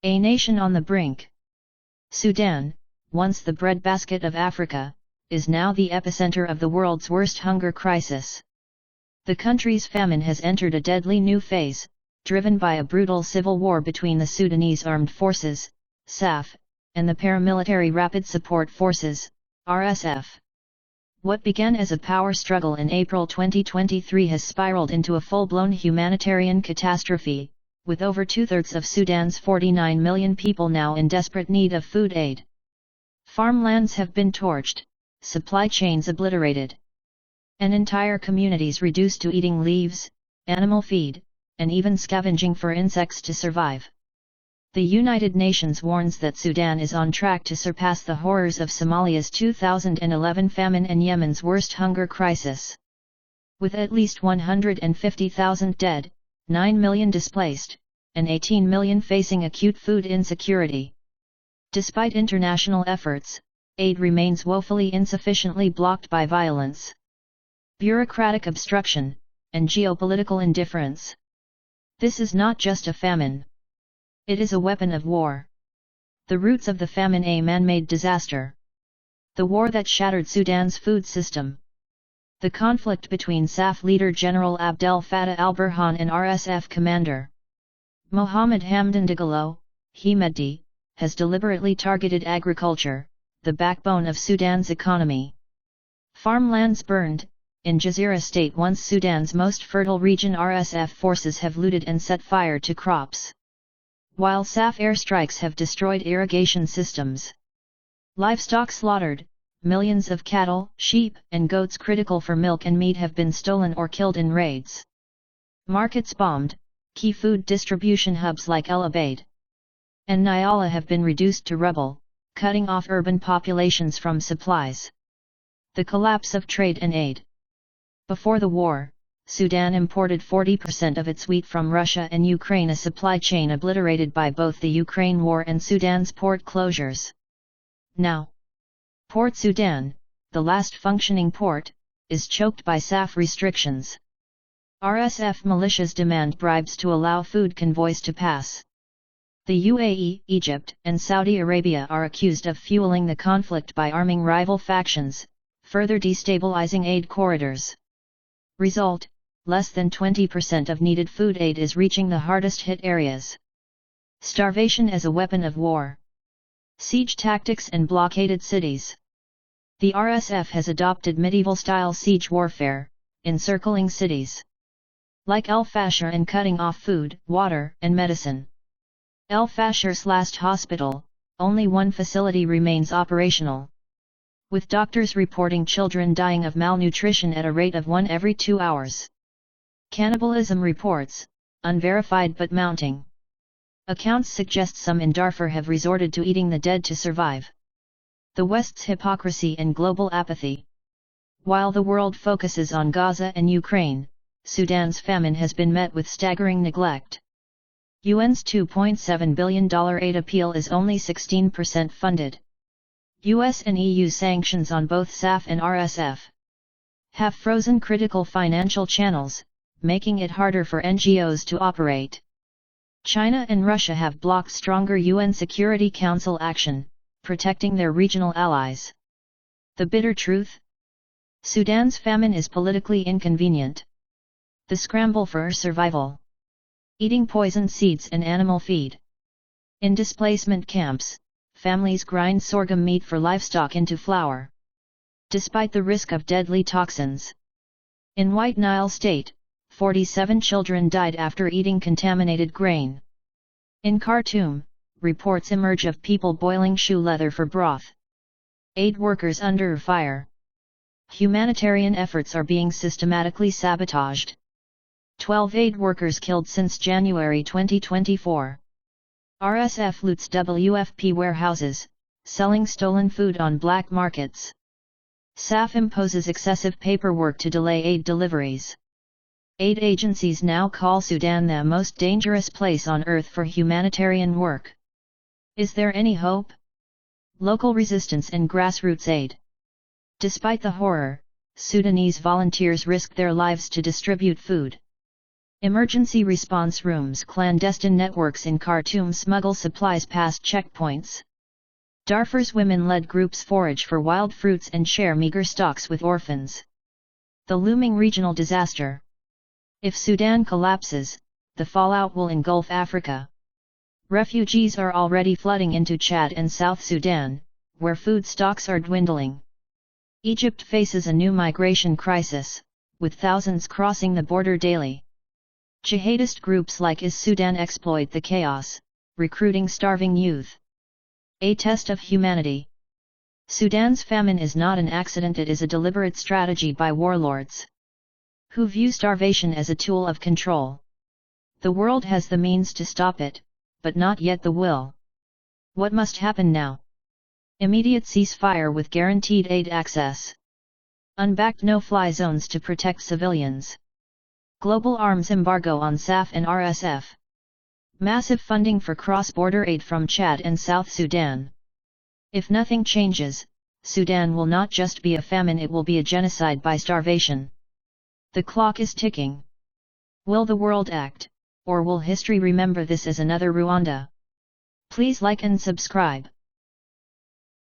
A nation on the brink. Sudan, once the breadbasket of Africa, is now the epicenter of the world's worst hunger crisis. The country's famine has entered a deadly new phase, driven by a brutal civil war between the Sudanese Armed Forces, SAF, and the paramilitary Rapid Support Forces, RSF. What began as a power struggle in April 2023 has spiraled into a full-blown humanitarian catastrophe, with over two-thirds of Sudan's 49 million people now in desperate need of food aid. Farmlands have been torched, supply chains obliterated, and entire communities reduced to eating leaves, animal feed, and even scavenging for insects to survive. The United Nations warns that Sudan is on track to surpass the horrors of Somalia's 2011 famine and Yemen's worst hunger crisis. With at least 150,000 dead, 9 million displaced, and 18 million facing acute food insecurity. Despite international efforts, aid remains woefully insufficiently blocked by violence, bureaucratic obstruction, and geopolitical indifference. This is not just a famine. It is a weapon of war. The roots of the famine: a man-made disaster. The war that shattered Sudan's food system. The conflict between SAF leader General Abdel Fattah al-Burhan and RSF commander Mohammed Hamdan Dagalo, Hemedti, has deliberately targeted agriculture, the backbone of Sudan's economy. Farmlands burned. In Jazeera State, once Sudan's most fertile region, RSF forces have looted and set fire to crops, while SAF airstrikes have destroyed irrigation systems. Livestock slaughtered. Millions of cattle, sheep, and goats critical for milk and meat have been stolen or killed in raids. Markets bombed. Key food distribution hubs like El Abeid and Nyala have been reduced to rubble, cutting off urban populations from supplies. The collapse of trade and aid. Before the war, Sudan imported 40% of its wheat from Russia and Ukraine, a supply chain obliterated by both the Ukraine war and Sudan's port closures. Now, Port Sudan, the last functioning port, is choked by SAF restrictions. RSF militias demand bribes to allow food convoys to pass. The UAE, Egypt, and Saudi Arabia are accused of fueling the conflict by arming rival factions, further destabilizing aid corridors. Result: less than 20% of needed food aid is reaching the hardest hit areas. Starvation as a weapon of war. Siege tactics and blockaded cities. The RSF has adopted medieval-style siege warfare, encircling cities like El Fasher and cutting off food, water, and medicine. El Fasher's last hospital, only one facility remains operational, with doctors reporting children dying of malnutrition at a rate of 1 every 2 hours. Cannibalism reports, unverified but mounting. Accounts suggest some in Darfur have resorted to eating the dead to survive. The West's hypocrisy and global apathy. While the world focuses on Gaza and Ukraine, Sudan's famine has been met with staggering neglect. UN's $2.7 billion aid appeal is only 16% funded. US and EU sanctions on both SAF and RSF have frozen critical financial channels, making it harder for NGOs to operate. China and Russia have blocked stronger UN Security Council action, protecting their regional allies. The bitter truth? Sudan's famine is politically inconvenient. The scramble for survival. Eating poisoned seeds and animal feed. In displacement camps, families grind sorghum meat for livestock into flour, despite the risk of deadly toxins. In White Nile State, 47 children died after eating contaminated grain. In Khartoum, reports emerge of people boiling shoe leather for broth. Aid workers under fire. Humanitarian efforts are being systematically sabotaged. 12 aid workers killed since January 2024. RSF loots WFP warehouses, selling stolen food on black markets. SAF imposes excessive paperwork to delay aid deliveries. Aid agencies now call Sudan the most dangerous place on earth for humanitarian work. Is there any hope? Local resistance and grassroots aid. Despite the horror, Sudanese volunteers risk their lives to distribute food. Emergency response rooms. Clandestine networks in Khartoum smuggle supplies past checkpoints. Darfur's women-led groups forage for wild fruits and share meager stocks with orphans. The looming regional disaster. If Sudan collapses, the fallout will engulf Africa. Refugees are already flooding into Chad and South Sudan, where food stocks are dwindling. Egypt faces a new migration crisis, with thousands crossing the border daily. Jihadist groups like IS Sudan exploit the chaos, recruiting starving youth. A test of humanity. Sudan's famine is not an accident, it is a deliberate strategy by warlords who view starvation as a tool of control. The world has the means to stop it, but not yet the will. What must happen now? Immediate ceasefire with guaranteed aid access. Unbacked no-fly zones to protect civilians. Global arms embargo on SAF and RSF. Massive funding for cross-border aid from Chad and South Sudan. If nothing changes, Sudan will not just be a famine, it will be a genocide by starvation. The clock is ticking. Will the world act, or will history remember this as another Rwanda? Please like and subscribe.